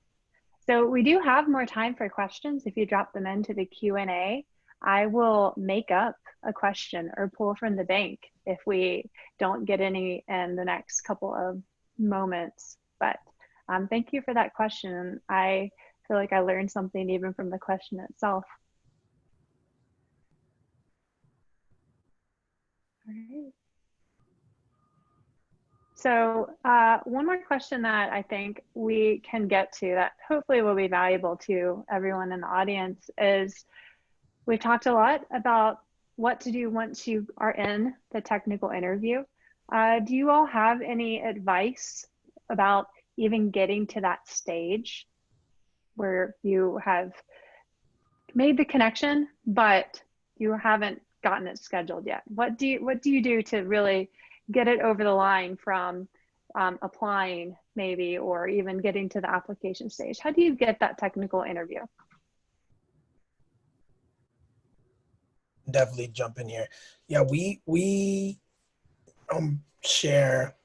So we do have more time for questions. If you drop them into the Q&A, I will make up a question or pull from the bank if we don't get any in the next couple of moments. But thank you for that question. I feel like I learned something even from the question itself. All right. So one more question that I think we can get to that hopefully will be valuable to everyone in the audience is, we've talked a lot about what to do once you are in the technical interview. Do you all have any advice about even getting to that stage where you have made the connection, but you haven't gotten it scheduled yet? What do you do to really get it over the line from applying maybe, or even getting to the application stage? How do you get that technical interview? Definitely jump in here. Yeah, we share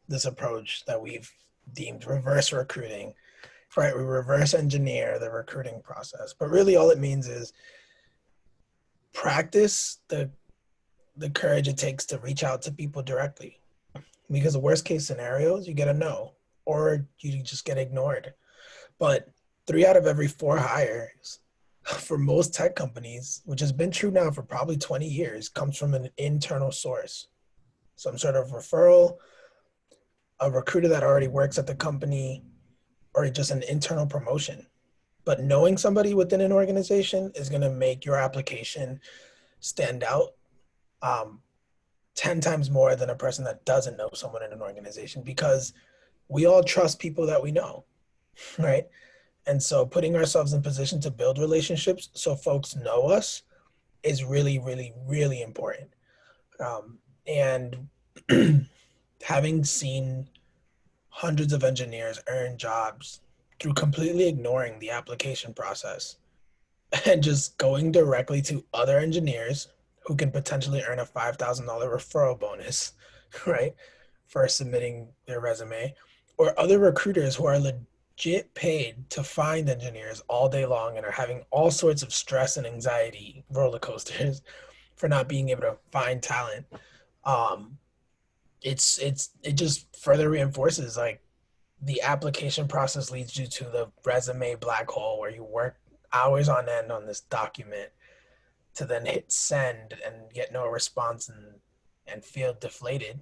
this approach that we've deemed reverse recruiting, right? We reverse engineer the recruiting process, but really all it means is practice the courage it takes to reach out to people directly, because the worst case scenarios, you get a no or you just get ignored. But 3 out of every 4 hires for most tech companies, which has been true now for probably 20 years, comes from an internal source. Some sort of referral, a recruiter that already works at the company, or just an internal promotion. But knowing somebody within an organization is going to make your application stand out 10 times more than a person that doesn't know someone in an organization, because we all trust people that we know, right? And so putting ourselves in position to build relationships so folks know us is really, really, really important. And having seen hundreds of engineers earn jobs through completely ignoring the application process and just going directly to other engineers who can potentially earn a $5,000 referral bonus, right, for submitting their resume, or other recruiters who are legit paid to find engineers all day long and are having all sorts of stress and anxiety roller coasters for not being able to find talent. Um, it just further reinforces like the application process leads you to the resume black hole where you work hours on end on this document to then hit send and get no response and feel deflated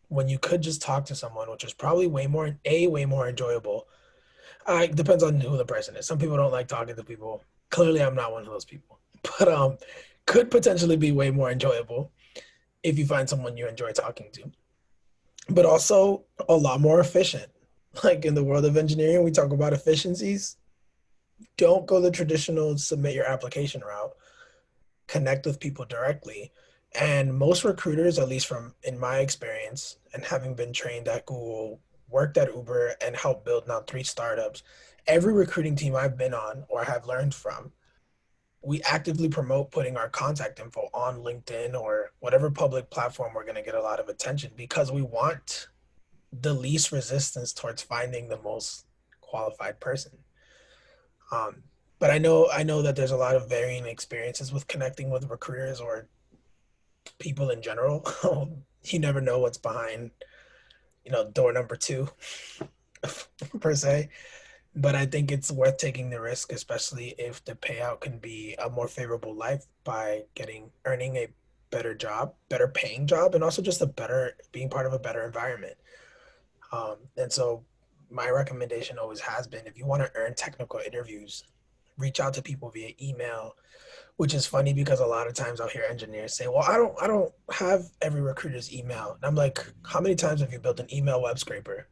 when you could just talk to someone, which is probably way more enjoyable. It depends on who the person is. Some people don't like talking to people. Clearly, I'm not one of those people, but could potentially be way more enjoyable if you find someone you enjoy talking to, but also a lot more efficient. Like in the world of engineering, we talk about efficiencies. Don't go the traditional submit your application route. Connect with people directly. And most recruiters, at least from in my experience and having been trained at Google, worked at Uber and helped build now 3 startups, every recruiting team I've been on or have learned from, we actively promote putting our contact info on LinkedIn or whatever public platform we're going to get a lot of attention because we want the least resistance towards finding the most qualified person. But I know that there's a lot of varying experiences with connecting with recruiters or people in general. You never know what's behind, door number 2 per se. But I think it's worth taking the risk, especially if the payout can be a more favorable life by earning a better job, better paying job, and also just being part of a better environment. And so my recommendation always has been, if you want to earn technical interviews, reach out to people via email, which is funny because a lot of times I'll hear engineers say, well, I don't have every recruiter's email. And I'm like, how many times have you built an email web scraper?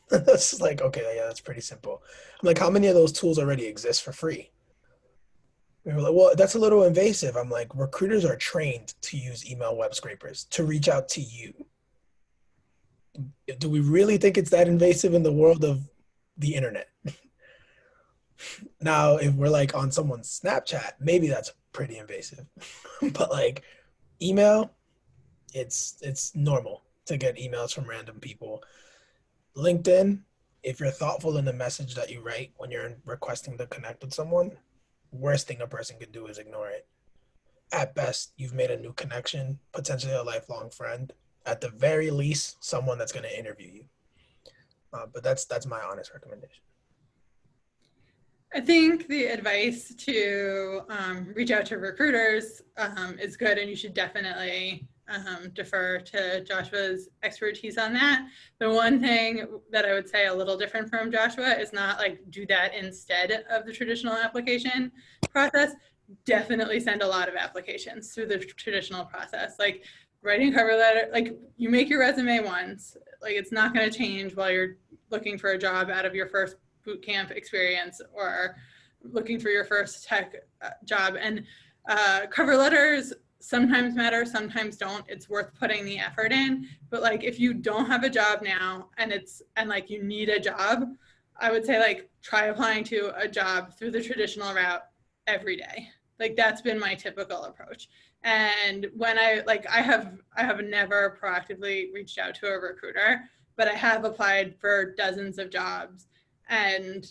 That's like, okay, yeah, that's pretty simple. I'm like, how many of those tools already exist for free? We were like, well, that's a little invasive. I'm like, recruiters are trained to use email web scrapers to reach out to you. Do we really think it's that invasive in the world of the internet? Now, if we're like on someone's Snapchat, maybe that's pretty invasive. But like email, it's normal to get emails from random people. LinkedIn, if you're thoughtful in the message that you write when you're requesting to connect with someone, worst thing a person can do is ignore it. At best, you've made a new connection, potentially a lifelong friend. At the very least, someone that's going to interview you. But that's my honest recommendation. I think the advice to reach out to recruiters is good, and you should definitely defer to Joshua's expertise on that. The one thing that I would say a little different from Joshua is not like do that instead of the traditional application process. Definitely send a lot of applications through the traditional process. Like writing a cover letter, like you make your resume once, like it's not going to change while you're looking for a job out of your first boot camp experience or looking for your first tech job. And cover letters sometimes matter, sometimes don't. It's worth putting the effort in. But like if you don't have a job now and like you need a job, I would say like try applying to a job through the traditional route every day. Like that's been my typical approach. And when I have never proactively reached out to a recruiter, but I have applied for dozens of jobs. And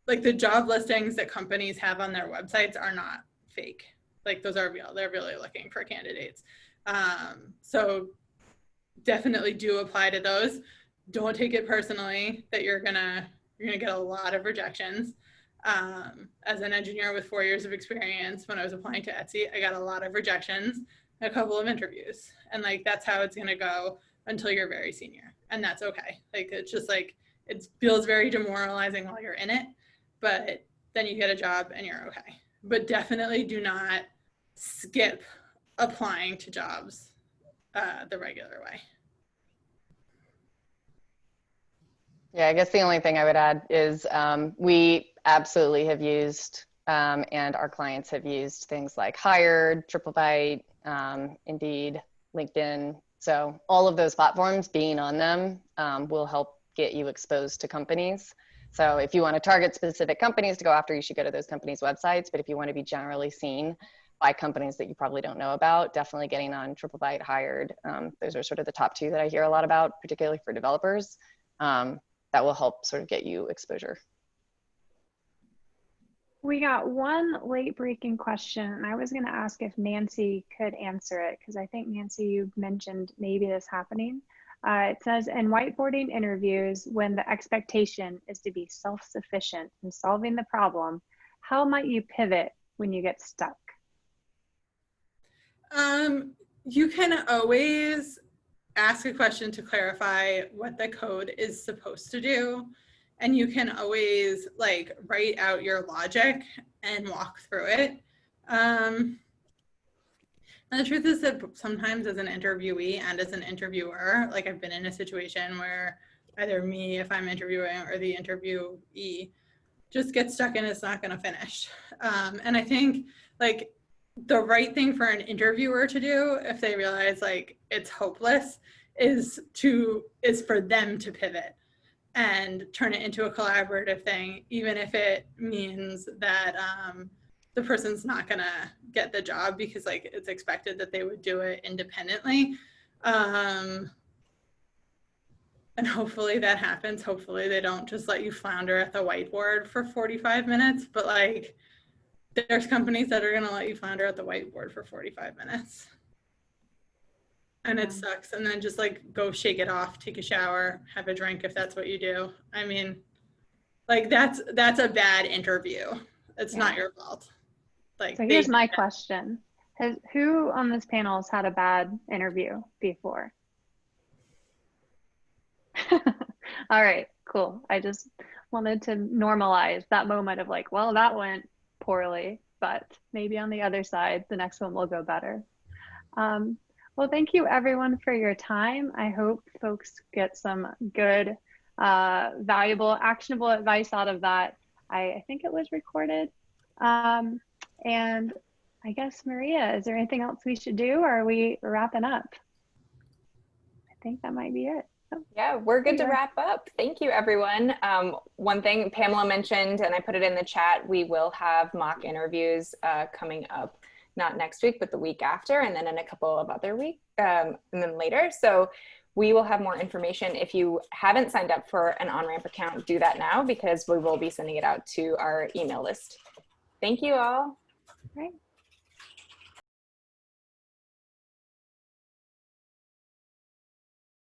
like the job listings that companies have on their websites are not fake. Like those are real. They're really looking for candidates. So definitely do apply to those. Don't take it personally that you're gonna get a lot of rejections. As an engineer with 4 years of experience, when I was applying to Etsy, I got a lot of rejections, a couple of interviews, and like that's how it's gonna go until you're very senior, and that's okay. Like it's just like it feels very demoralizing while you're in it, but then you get a job and you're okay. But definitely do not skip applying to jobs the regular way. Yeah, I guess the only thing I would add is we absolutely have used and our clients have used things like Hired, TripleByte, Indeed, LinkedIn. So all of those platforms, being on them will help get you exposed to companies. So if you want to target specific companies to go after, you should go to those companies' websites. But if you want to be generally seen by companies that you probably don't know about, definitely getting on TripleByte, Hired. Those are sort of the top 2 that I hear a lot about, particularly for developers. that will help sort of get you exposure. We got one late breaking question, and I was going to ask if Nancy could answer it, because I think, Nancy, you mentioned maybe this happening. It says, in whiteboarding interviews, when the expectation is to be self-sufficient in solving the problem, how might you pivot when you get stuck? You can always ask a question to clarify what the code is supposed to do. And you can always like write out your logic and walk through it. And the truth is that sometimes as an interviewee and as an interviewer, like I've been in a situation where either me, if I'm interviewing, or the interviewee just gets stuck and it's not going to finish. And I think like the right thing for an interviewer to do if they realize like it's hopeless is for them to pivot and turn it into a collaborative thing, even if it means that the person's not gonna get the job because like it's expected that they would do it independently. And hopefully that happens. Hopefully they don't just let you flounder at the whiteboard for 45 minutes, but like there's companies that are gonna let you flounder at the whiteboard for 45 minutes. And it sucks. And then just like go shake it off, take a shower, have a drink if that's what you do. I mean, like that's a bad interview. It's not your fault. Like, so here's my question. Who on this panel has had a bad interview before? All right, cool. I just wanted to normalize that moment of like, well, that went poorly, but maybe on the other side, the next one will go better. Well, thank you everyone for your time. I hope folks get some good, valuable, actionable advice out of that. I think it was recorded. And I guess, Maria, is there anything else we should do, or are we wrapping up? I think that might be it. Yeah, we're good to wrap up. Thank you, everyone. One thing Pamela mentioned, and I put it in the chat, we will have mock interviews coming up, not next week, but the week after, and then in a couple of other weeks, and then later. So we will have more information. If you haven't signed up for an Onramp account, do that now, because we will be sending it out to our email list. Thank you all. Right.